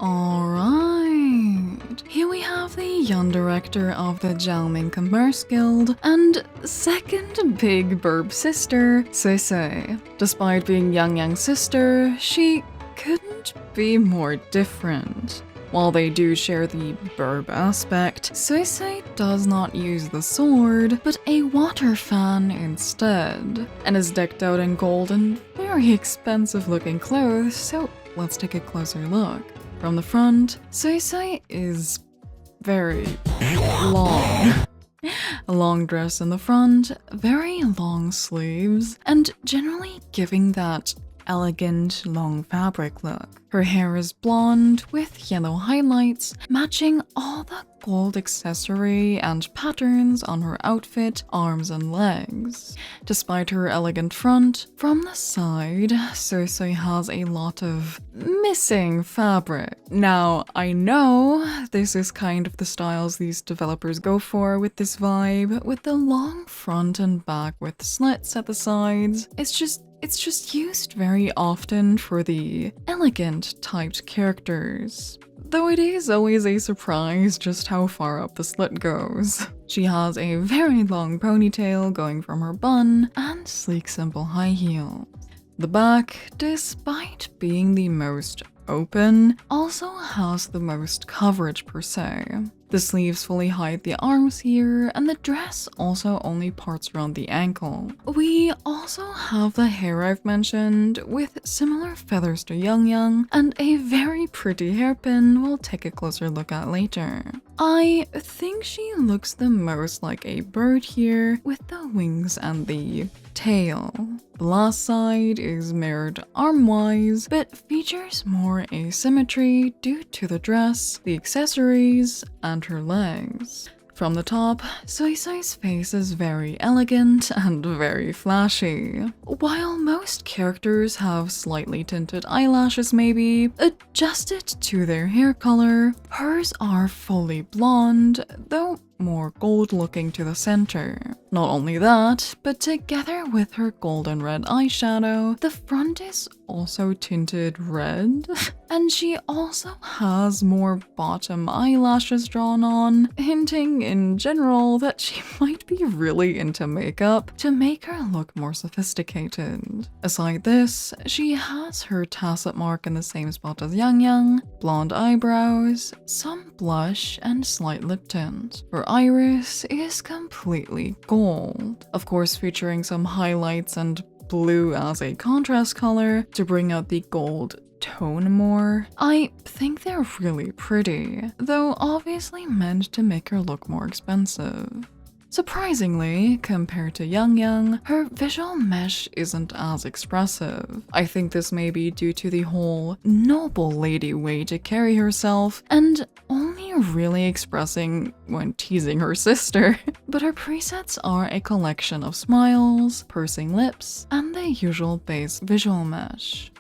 Alright, here we have the young director of the Jiaoming Commerce Guild and second big burb sister, SuiSui. Despite being Yang Yang's sister, she couldn't be more different. While they do share the burb aspect, SuiSui does not use the sword, but a water fan instead, and is decked out in gold and very expensive looking clothes, so let's take a closer look. From the front, SuiSui is very long. A long dress in the front, very long sleeves, and generally giving that elegant long fabric look. Her hair is blonde with yellow highlights, matching all the gold accessory and patterns on her outfit, arms and legs. Despite her elegant front, from the side, SuiSui has a lot of missing fabric. Now, I know this is kind of the styles these developers go for with this vibe, with the long front and back with slits at the sides. It's just used very often for the elegant typed characters. Though it is always a surprise just how far up the slit goes. She has a very long ponytail going from her bun and sleek simple high heels. The back, despite being the most open, also has the most coverage per se. The sleeves fully hide the arms here, and the dress also only parts around the ankle. We also have the hair I've mentioned, with similar feathers to Yang Yang, and a very pretty hairpin we'll take a closer look at later. I think she looks the most like a bird here, with the wings and the tail. The last side is mirrored arm-wise, but features more asymmetry due to the dress, the accessories, and her legs. From the top, SuiSui's face is very elegant and very flashy. While most characters have slightly tinted eyelashes maybe, adjusted to their hair color, hers are fully blonde, though more gold looking to the center. Not only that, but together with her golden red eyeshadow, the front is also tinted red, and she also has more bottom eyelashes drawn on, hinting in general that she might be really into makeup to make her look more sophisticated. Aside this, she has her tacet mark in the same spot as Yang Yang, blonde eyebrows, some blush, and slight lip tint. Her iris is completely gold, of course featuring some highlights and blue as a contrast color to bring out the gold tone more. I think they're really pretty, though obviously meant to make her look more expensive. Surprisingly, compared to Yang Yang, her visual mesh isn't as expressive. I think this may be due to the whole noble lady way to carry herself, and only really expressing when teasing her sister. But her presets are a collection of smiles, pursing lips, and the usual base visual mesh.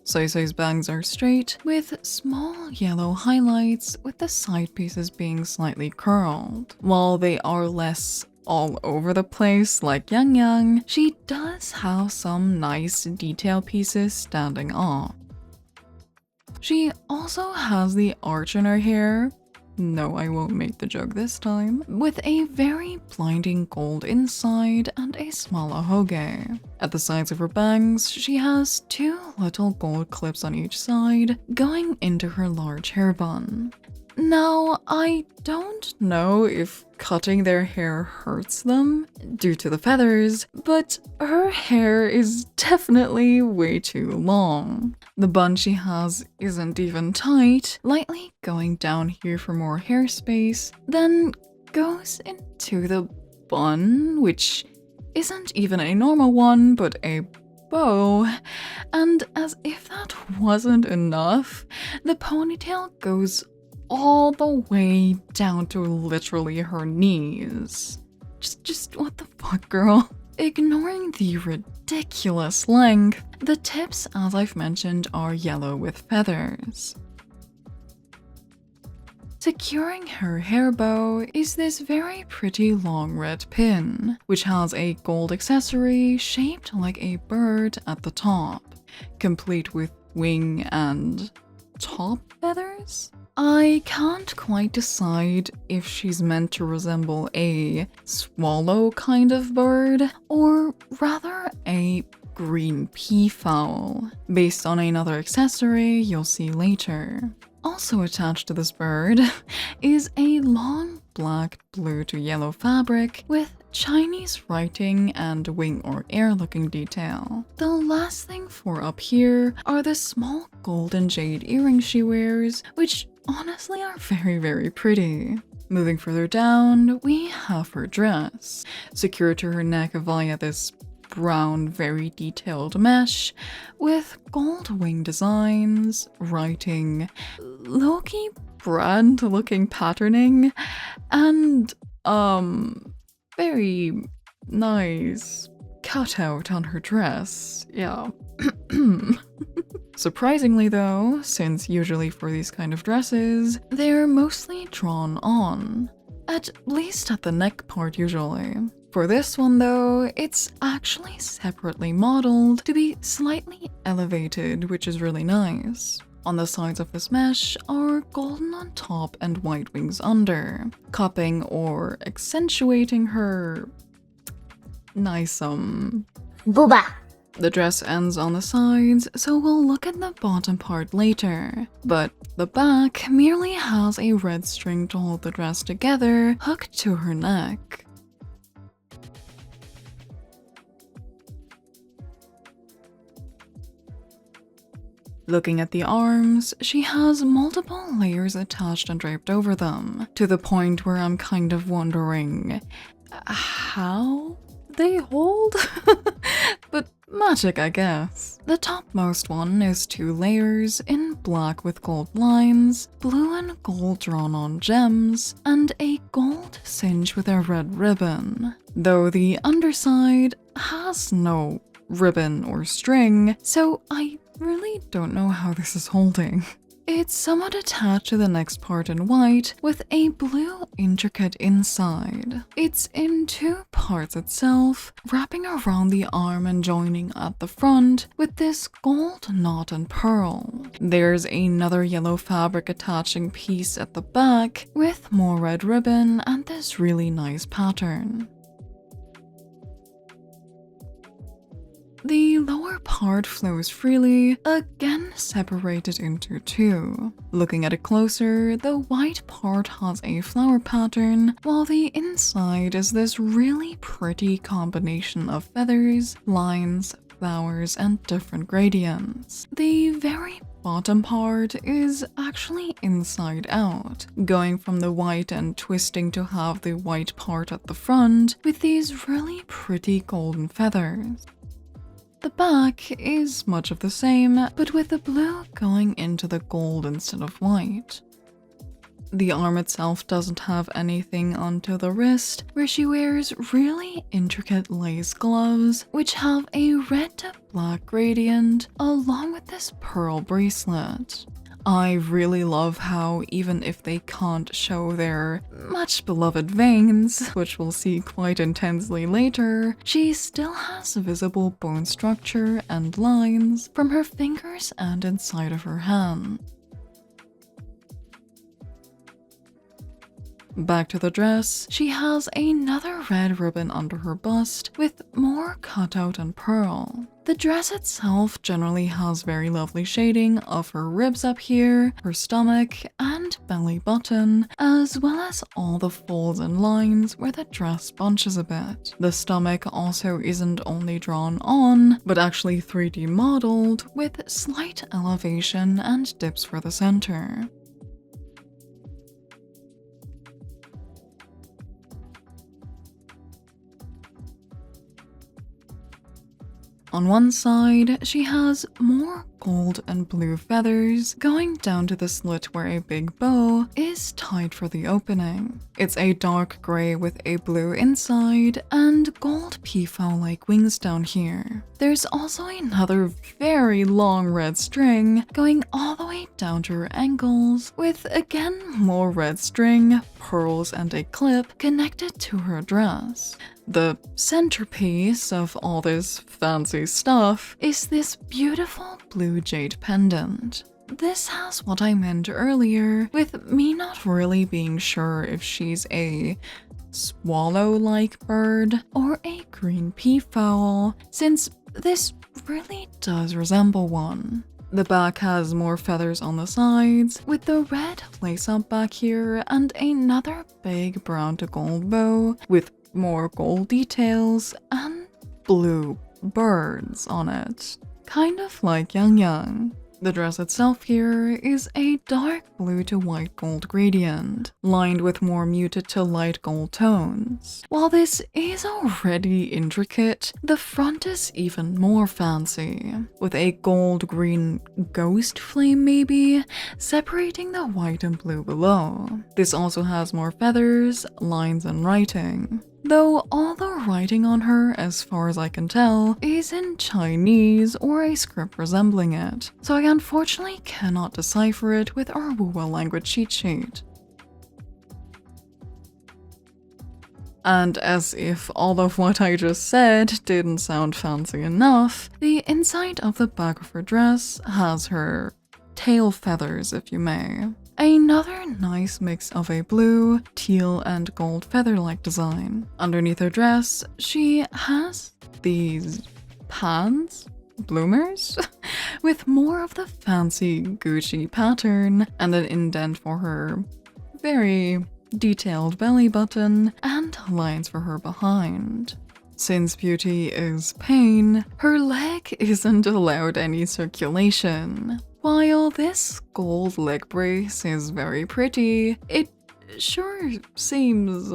SuiSui's bangs are straight, with small yellow highlights, with the side pieces being slightly curled. While they are less all over the place like Yang Yang, she does have some nice detail pieces standing off. She also has the arch in her hair. No, I won't make the joke this time. With a very blinding gold inside and a small ahoge. At the sides of her bangs, she has two little gold clips on each side, going into her large hair bun. Now, I don't know if cutting their hair hurts them due to the feathers, but her hair is definitely way too long. The bun she has isn't even tight, lightly going down here for more hair space, then goes into the bun, which isn't even a normal one, but a bow. And as if that wasn't enough, the ponytail goes all the way down to literally her knees. Just what the fuck, girl? Ignoring the ridiculous length, the tips, as I've mentioned, are yellow with feathers. Securing her hair bow is this very pretty long red pin, which has a gold accessory shaped like a bird at the top, complete with wing and top feathers? I can't quite decide if she's meant to resemble a swallow kind of bird, or rather a green peafowl, based on another accessory you'll see later. Also attached to this bird is a long black, blue to yellow fabric with Chinese writing and wing or air looking detail. The last thing for up here are the small gold and jade earrings she wears, which honestly are very pretty. Moving further down, we have her dress, secured to her neck via this brown, very detailed mesh with gold wing designs, writing, low-key brand looking patterning, and very nice cutout on her dress. Yeah. Surprisingly though, since usually for these kind of dresses, they're mostly drawn on, at least at the neck part usually. For this one though, it's actually separately modeled to be slightly elevated, which is really nice. On the sides of this mesh are golden on top and white wings under, cupping or accentuating her nice booba. The dress ends on the sides, so we'll look at the bottom part later. But the back merely has a red string to hold the dress together, hooked to her neck. Looking at the arms, she has multiple layers attached and draped over them, to the point where I'm kind of wondering how they hold? But magic, I guess. The topmost one is 2 layers in black with gold lines, blue and gold drawn on gems, and a gold cinch with a red ribbon. Though the underside has no ribbon or string, so I really don't know how this is holding. It's somewhat attached to the next part in white with a blue intricate inside. It's in 2 parts itself, wrapping around the arm and joining at the front with this gold knot and pearl. There's another yellow fabric attaching piece at the back with more red ribbon and this really nice pattern. The lower part flows freely, again separated into 2. Looking at it closer, the white part has a flower pattern, while the inside is this really pretty combination of feathers, lines, flowers, and different gradients. The very bottom part is actually inside out, going from the white and twisting to have the white part at the front with these really pretty golden feathers. The back is much of the same, but with the blue going into the gold instead of white. The arm itself doesn't have anything onto the wrist, where she wears really intricate lace gloves, which have a red to black gradient, along with this pearl bracelet. I really love how even if they can't show their much beloved veins, which we'll see quite intensely later, she still has visible bone structure and lines from her fingers and inside of her hand. Back to the dress, she has another red ribbon under her bust with more cutout and pearl. The dress itself generally has very lovely shading of her ribs up here, her stomach, and belly button, as well as all the folds and lines where the dress bunches a bit. The stomach also isn't only drawn on, but actually 3D modeled with slight elevation and dips for the center. On one side, she has more gold and blue feathers going down to the slit where a big bow is tied for the opening. It's a dark grey with a blue inside and gold peafowl-like wings down here. There's also another very long red string going all the way down to her ankles with again more red string, pearls, and a clip connected to her dress. The centerpiece of all this fancy stuff is this beautiful blue blue jade pendant. This has what I meant earlier, with me not really being sure if she's a swallow-like bird or a green peafowl, since this really does resemble one. The back has more feathers on the sides, with the red lace-up back here and another big brown to gold bow with more gold details and blue birds on it, kind of like Yang Yang. The dress itself here is a dark blue to white gold gradient, lined with more muted to light gold tones. While this is already intricate, the front is even more fancy, with a gold-green ghost flame maybe, separating the white and blue below. This also has more feathers, lines, and writing. Though all the writing on her, as far as I can tell, is in Chinese or a script resembling it, so I unfortunately cannot decipher it with our Wuwa language cheat sheet. And as if all of what I just said didn't sound fancy enough, the inside of the back of her dress has her tail feathers, if you may. Another nice mix of a blue, teal, and gold feather-like design. Underneath her dress, she has these pants? Bloomers? With more of the fancy Gucci pattern and an indent for her very detailed belly button and lines for her behind. Since beauty is pain, her leg isn't allowed any circulation. While this gold leg brace is very pretty, it sure seems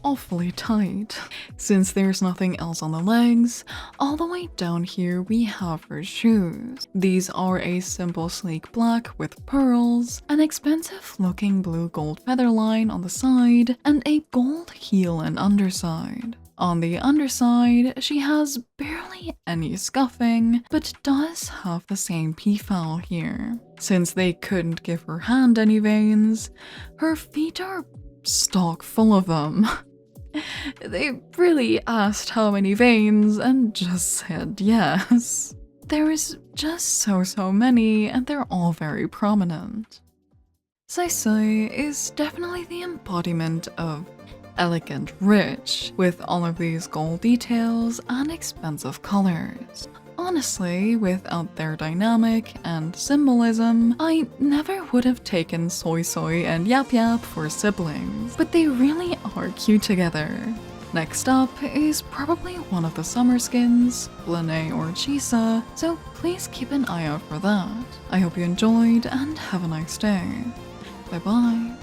awfully tight. Since there's nothing else on the legs, all the way down here we have her shoes. These are a simple sleek black with pearls, an expensive looking blue gold feather line on the side, and a gold heel and underside. On the underside, she has barely any scuffing, but does have the same peafowl here. Since they couldn't give her hand any veins, her feet are stock full of them. They really asked how many veins and just said yes. There is just so many, and they're all very prominent. SuiSui is definitely the embodiment of elegant rich, with all of these gold details and expensive colors. Honestly, without their dynamic and symbolism, I never would have taken SuiSui and Yap Yap for siblings, but they really are cute together. Next up is probably one of the summer skins, Blane or Chisa, so please keep an eye out for that. I hope you enjoyed and have a nice day. Bye bye.